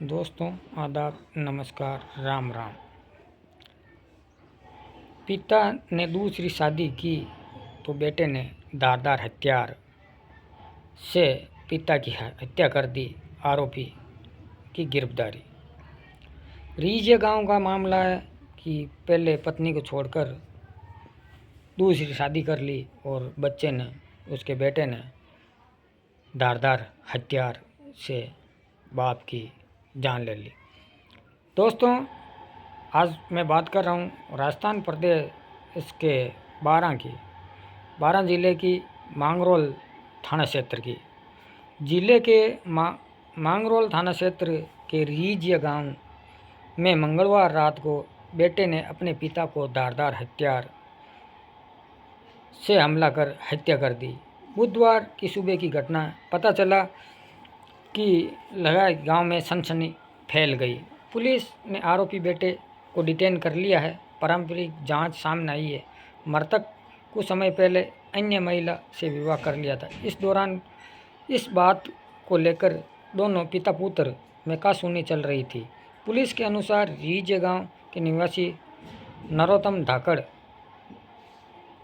दोस्तों आदाब, नमस्कार, राम राम। पिता ने दूसरी शादी की तो बेटे ने धारदार हथियार से पिता की हत्या कर दी। आरोपी की गिरफ्तारी। रीजे गांव का मामला है कि पहले पत्नी को छोड़कर दूसरी शादी कर ली और बच्चे ने, उसके बेटे ने धारदार हथियार से बाप की जान ले ली। दोस्तों आज मैं बात कर रहा हूँ राजस्थान प्रदेश के बारां ज़िले की मांगरोल थाना क्षेत्र की। ज़िले के मांगरोल थाना क्षेत्र के रीजिया गांव में मंगलवार रात को बेटे ने अपने पिता को धारदार हथियार से हमला कर हत्या कर दी। बुधवार की सुबह की घटना। पता चला कि गांव में सनसनी फैल गई। पुलिस ने आरोपी बेटे को डिटेन कर लिया है। पारंपरिक जांच सामने आई है। मृतक कुछ समय पहले अन्य महिला से विवाह कर लिया था। इस दौरान इस बात को लेकर दोनों पिता पुत्र में कहासुनी चल रही थी। पुलिस के अनुसार रीजे गांव के निवासी नरोत्तम धाकड़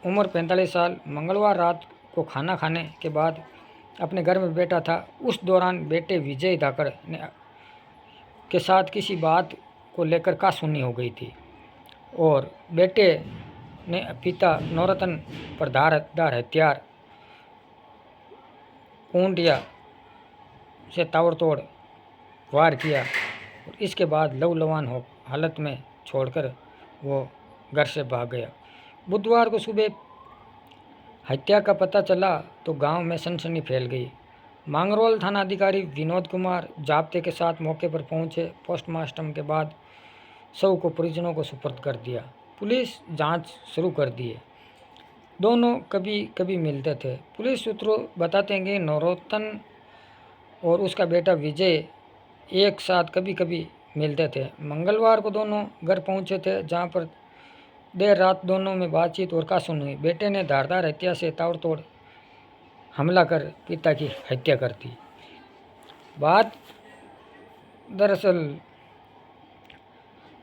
उम्र 45 साल मंगलवार रात को खाना खाने के बाद अपने घर में बैठा था। उस दौरान बेटे विजय धाकड़ के साथ किसी बात को लेकर कहासुनी हो गई थी और बेटे ने पिता नरोत्तम पर धारदार हथियार कुंडिया से ताबड़तोड़ वार किया और इसके बाद लहूलुहान हो हालत में छोड़कर वो घर से भाग गया। बुधवार को सुबह हत्या का पता चला तो गांव में सनसनी फैल गई। मांगरोल थाना अधिकारी विनोद कुमार जाब्ते के साथ मौके पर पहुंचे। पोस्टमार्टम के बाद शव को परिजनों को सुपुर्द कर दिया। पुलिस जांच शुरू कर दी है। दोनों कभी कभी मिलते थे। पुलिस सूत्रों बताते हैं कि नरोत्तम और उसका बेटा विजय एक साथ कभी कभी मिलते थे। मंगलवार को दोनों घर पहुंचे थे, जहां पर देर रात दोनों में बातचीत और कहासुनी हुई। बेटे ने धारदार हथियार से ताबड़तोड़ हमला कर पिता की हत्या कर दी। बात दरअसल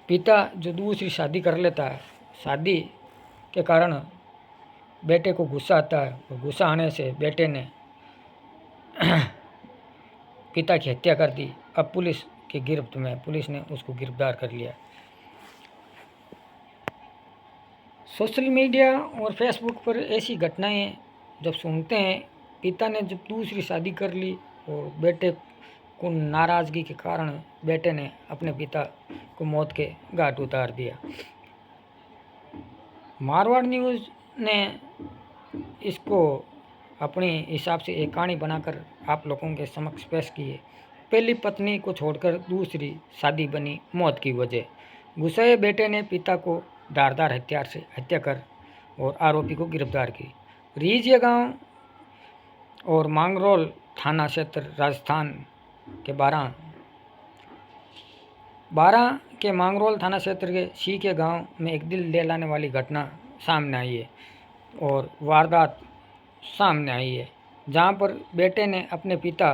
पिता जो दूसरी शादी कर लेता है, शादी के कारण बेटे को गुस्सा आता है और गुस्सा आने से बेटे ने पिता की हत्या कर दी। अब पुलिस की गिरफ्त में, पुलिस ने उसको गिरफ्तार कर लिया। सोशल मीडिया और फेसबुक पर ऐसी घटनाएं जब सुनते हैं, पिता ने जब दूसरी शादी कर ली और बेटे को नाराज़गी के कारण बेटे ने अपने पिता को मौत के घाट उतार दिया। मारवाड़ न्यूज़ ने इसको अपने हिसाब से एक कहानी बनाकर आप लोगों के समक्ष पेश की है। पहली पत्नी को छोड़कर दूसरी शादी बनी मौत की वजह। गुस्साए बेटे ने पिता को धारदार हथियार से हत्या कर और आरोपी को गिरफ्तार की। रीजिया गांव और मांगरोल थाना क्षेत्र राजस्थान के बारां के मांगरोल थाना क्षेत्र के सी के गांव में एक दिल दहलाने वाली घटना सामने आई है और वारदात सामने आई है, जहां पर बेटे ने अपने पिता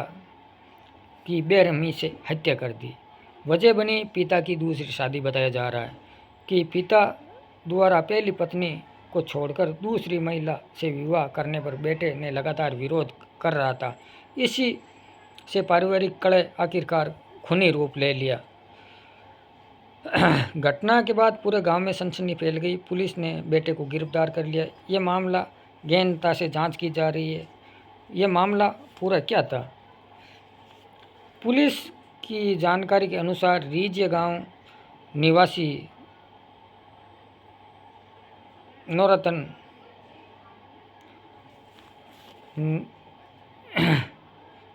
की बेरहमी से हत्या कर दी। वजह बनी पिता की दूसरी शादी। बताया जा रहा है कि पिता द्वारा पहली पत्नी को छोड़कर दूसरी महिला से विवाह करने पर बेटे ने लगातार विरोध कर रहा था। इसी से पारिवारिक कलह आखिरकार खूनी रूप ले लिया। घटना के बाद पूरे गांव में सनसनी फैल गई। पुलिस ने बेटे को गिरफ्तार कर लिया। ये मामला गहनता से जांच की जा रही है। ये मामला पूरा क्या था? पुलिस की जानकारी के अनुसार रीजिया गांव निवासी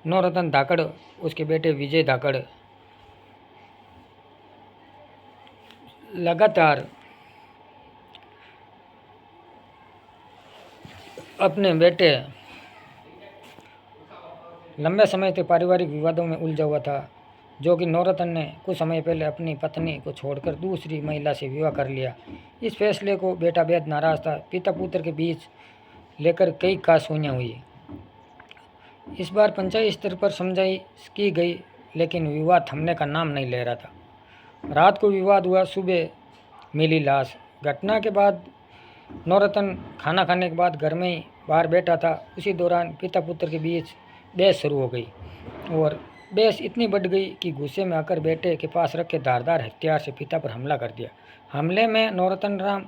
नरोत्तम धाकड़, उसके बेटे विजय धाकड़ लगातार अपने बेटे लंबे समय तक पारिवारिक विवादों में उलझा हुआ था, जो कि नरोत्तम ने कुछ समय पहले अपनी पत्नी को छोड़कर दूसरी महिला से विवाह कर लिया। इस फैसले को बेटा बेहद नाराज था। पिता पुत्र के बीच लेकर कई कहासुनियां हुई। इस बार पंचायत स्तर पर समझाई की गई, लेकिन विवाद थमने का नाम नहीं ले रहा था। रात को विवाद हुआ, सुबह मिली लाश। घटना के बाद नौरतन खाना खाने के बाद घर में ही बाहर बैठा था। उसी दौरान पिता पुत्र के बीच बहस शुरू हो गई और बहस इतनी बढ़ गई कि गुस्से में आकर बेटे के पास रखे धारदार हथियार से पिता पर हमला कर दिया। हमले में नौरतन राम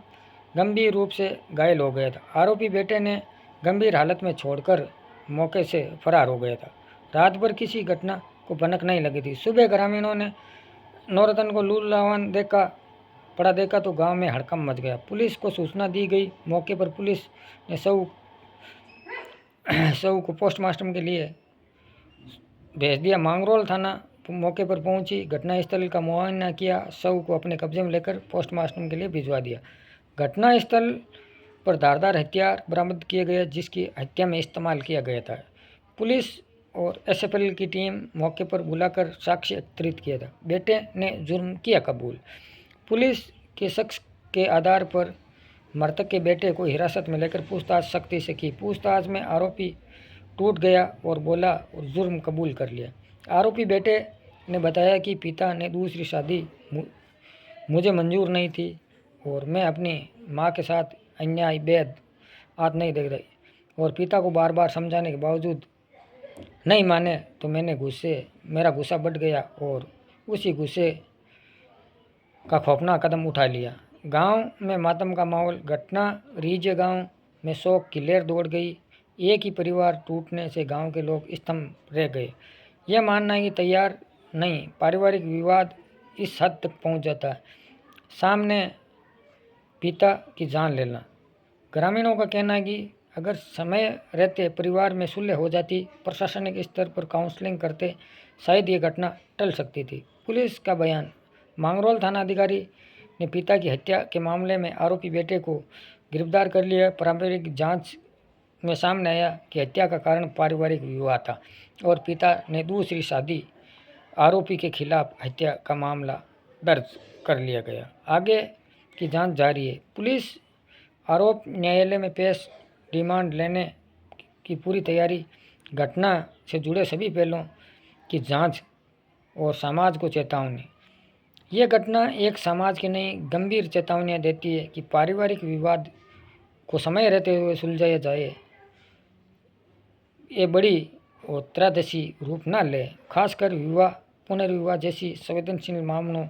गंभीर रूप से घायल हो गया था। आरोपी बेटे ने गंभीर हालत में छोड़कर मौके से फरार हो गया था। रात भर किसी घटना को भनक नहीं लगी थी। सुबह ग्रामीणों ने नौरतन को लूलावान देखा तो गांव में हड़कंप मच गया। पुलिस को सूचना दी गई। मौके पर पुलिस ने शव को पोस्टमार्टम के लिए भेज दिया। मांगरोल थाना मौके पर पहुंची, घटनास्थल का मुआयना किया, शव को अपने कब्जे में लेकर पोस्टमार्टम के लिए भिजवा दिया। घटनास्थल पर धारदार हथियार बरामद किए गए जिसकी हत्या में इस्तेमाल किया गया था। पुलिस और एसएफएल की टीम मौके पर बुलाकर साक्ष्य एकत्रित किया था। बेटे ने जुर्म किया कबूल। पुलिस के शख्स के आधार पर मृतक के बेटे को हिरासत में लेकर पूछताछ सख्ती से की। पूछताछ में आरोपी टूट गया और बोला और जुर्म कबूल कर लिया। आरोपी बेटे ने बताया कि पिता ने दूसरी शादी मुझे मंजूर नहीं थी और मैं अपनी मां के साथ अन्याय वैध हाथ नहीं देख रही और पिता को बार बार समझाने के बावजूद नहीं माने तो मेरा गुस्सा बढ़ गया और उसी गुस्से का खौफनाक कदम उठा लिया। गांव में मातम का माहौल। घटना रीजे गांव में शोक की लहर दौड़ गई। एक ही परिवार टूटने से गांव के लोग स्तंभ रह गए। यह मानना ही तैयार नहीं, पारिवारिक विवाद इस हद तक पहुंच जाता है, सामने पिता की जान लेना। ग्रामीणों का कहना है कि अगर समय रहते परिवार में सुलह हो जाती, प्रशासनिक स्तर पर काउंसलिंग करते, शायद ये घटना टल सकती थी। पुलिस का बयान। मांगरोल थाना अधिकारी ने पिता की हत्या के मामले में आरोपी बेटे को गिरफ्तार कर लिया। प्रारंभिक जांच में सामने आया कि हत्या का कारण पारिवारिक विवाद था और पिता ने दूसरी शादी। आरोपी के खिलाफ हत्या का मामला दर्ज कर लिया गया। आगे की जांच जारी है। पुलिस आरोप न्यायालय में पेश, रिमांड लेने की पूरी तैयारी। घटना से जुड़े सभी पहलुओं की जांच और समाज को चेतावनी। ये घटना एक समाज की नई गंभीर चेतावनियाँ देती है कि पारिवारिक विवाद को समय रहते हुए सुलझाया जाए। ये बड़ी और त्रयोदशी रूप न ले, खासकर विवाह पुनर्विवाह जैसी संवेदनशील मामलों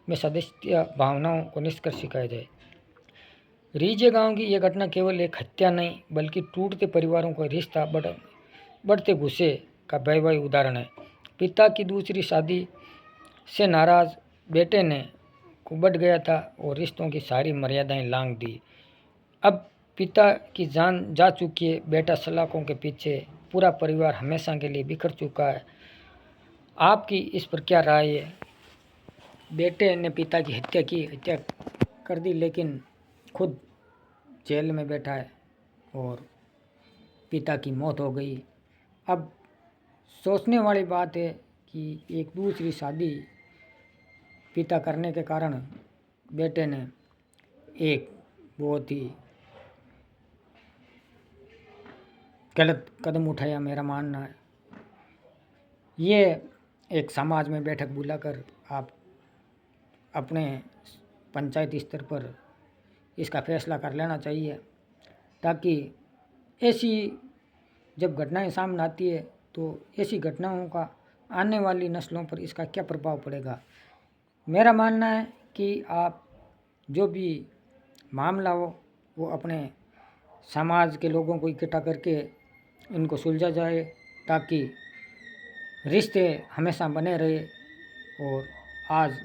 में सदस्य भावनाओं को निष्कर्ष सिखाया जाए। रीजे गांव की यह घटना केवल एक हत्या नहीं बल्कि टूटते परिवारों का रिश्ता बढ़ते गुस्से का भयावह उदाहरण है। पिता की दूसरी शादी से नाराज बेटे ने को बढ़ गया था और रिश्तों की सारी मर्यादाएं लांघ दी। अब पिता की जान जा चुकी है, बेटा सलाखों के पीछे, पूरा परिवार हमेशा के लिए बिखर चुका है। आपकी इस पर क्या राय है? बेटे ने पिता की हत्या कर दी लेकिन खुद जेल में बैठा है और पिता की मौत हो गई। अब सोचने वाली बात है कि एक दूसरी शादी पिता करने के कारण बेटे ने एक बहुत ही गलत कदम उठाया, मेरा मानना है। ये एक समाज में बैठक बुलाकर आप अपने पंचायत स्तर पर इसका फैसला कर लेना चाहिए, ताकि ऐसी जब घटनाएं सामने आती है तो ऐसी घटनाओं का आने वाली नस्लों पर इसका क्या प्रभाव पड़ेगा। मेरा मानना है कि आप जो भी मामला हो वो अपने समाज के लोगों को इकट्ठा करके इनको सुलझा जाए, ताकि रिश्ते हमेशा बने रहे। और आज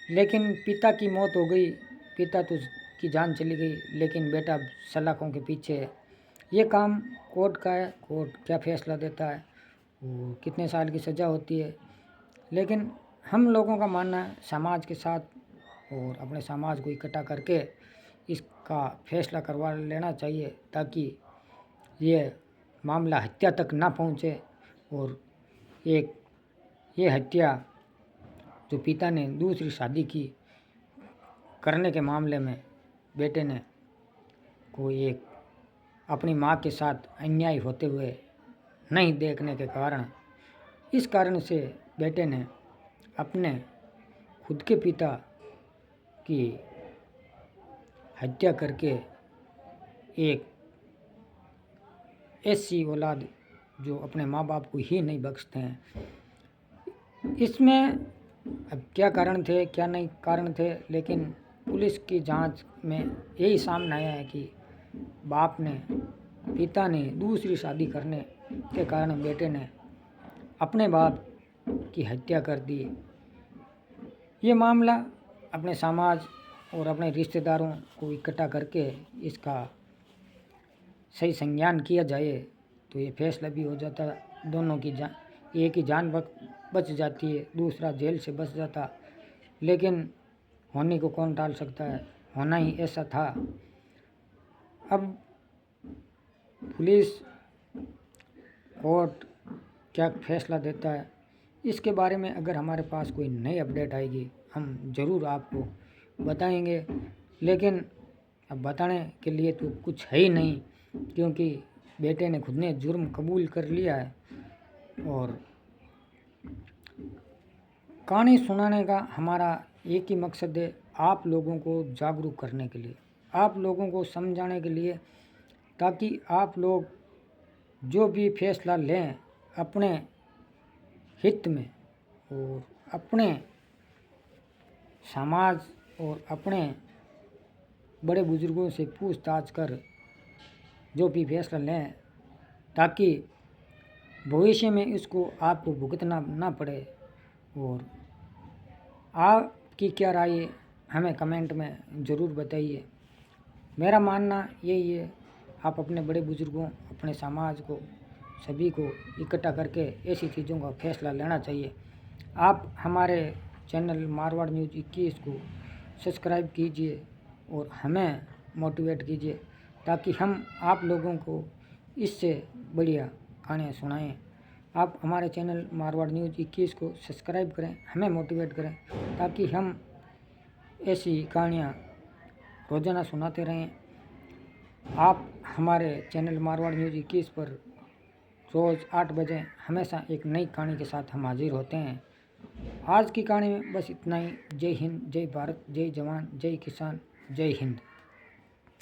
लेकिन पिता की मौत हो गई, पिता तो की जान चली गई, लेकिन बेटा सलाखों के पीछे है। ये काम कोर्ट का है, कोर्ट क्या फैसला देता है, वो कितने साल की सज़ा होती है। लेकिन हम लोगों का मानना है समाज के साथ और अपने समाज को इकट्ठा करके इसका फैसला करवा लेना चाहिए, ताकि ये मामला हत्या तक ना पहुँचे। और ये हत्या जो पिता ने दूसरी शादी की करने के मामले में बेटे ने कोई एक अपनी माँ के साथ अन्याय होते हुए नहीं देखने के कारण, इस कारण से बेटे ने अपने खुद के पिता की हत्या करके एक ऐसी औलाद जो अपने माँ बाप को ही नहीं बख्शते हैं, इसमें अब क्या कारण थे क्या नहीं कारण थे, लेकिन पुलिस की जांच में यही सामने आया है कि पिता ने दूसरी शादी करने के कारण बेटे ने अपने बाप की हत्या कर दी। ये मामला अपने समाज और अपने रिश्तेदारों को इकट्ठा करके इसका सही संज्ञान किया जाए तो ये फैसला भी हो जाता, दोनों की एक ही जान बच जाती है, दूसरा जेल से बच जाता। लेकिन होने को कौन टाल सकता है, होना ही ऐसा था। अब पुलिस कोर्ट क्या फैसला देता है इसके बारे में अगर हमारे पास कोई नई अपडेट आएगी हम ज़रूर आपको बताएंगे, लेकिन अब बताने के लिए तो कुछ है ही नहीं, क्योंकि बेटे ने खुद ने जुर्म कबूल कर लिया है। और कहानी सुनाने का हमारा एक ही मकसद है, आप लोगों को जागरूक करने के लिए, आप लोगों को समझाने के लिए, ताकि आप लोग जो भी फैसला लें अपने हित में और अपने समाज और अपने बड़े बुजुर्गों से पूछताछ कर जो भी फैसला लें, ताकि भविष्य में इसको आपको भुगतना ना पड़े। और आपकी क्या राय है हमें कमेंट में ज़रूर बताइए। मेरा मानना यही है, आप अपने बड़े बुजुर्गों, अपने समाज को, सभी को इकट्ठा करके ऐसी चीज़ों का फैसला लेना चाहिए। आप हमारे चैनल मारवाड़ न्यूज़ 21 को सब्सक्राइब कीजिए और हमें मोटिवेट कीजिए, ताकि हम आप लोगों को इससे बढ़िया कहानियाँ सुनाएं। आप हमारे चैनल मारवाड़ न्यूज़ 21 को सब्सक्राइब करें, हमें मोटिवेट करें, ताकि हम ऐसी कहानियाँ रोज़ाना सुनाते रहें। आप हमारे चैनल मारवाड़ न्यूज़ 21 पर रोज़ 8 बजे हमेशा एक नई कहानी के साथ हम हाजिर होते हैं। आज की कहानी में बस इतना ही। जय हिंद, जय भारत, जय जवान, जय किसान, जय हिंद।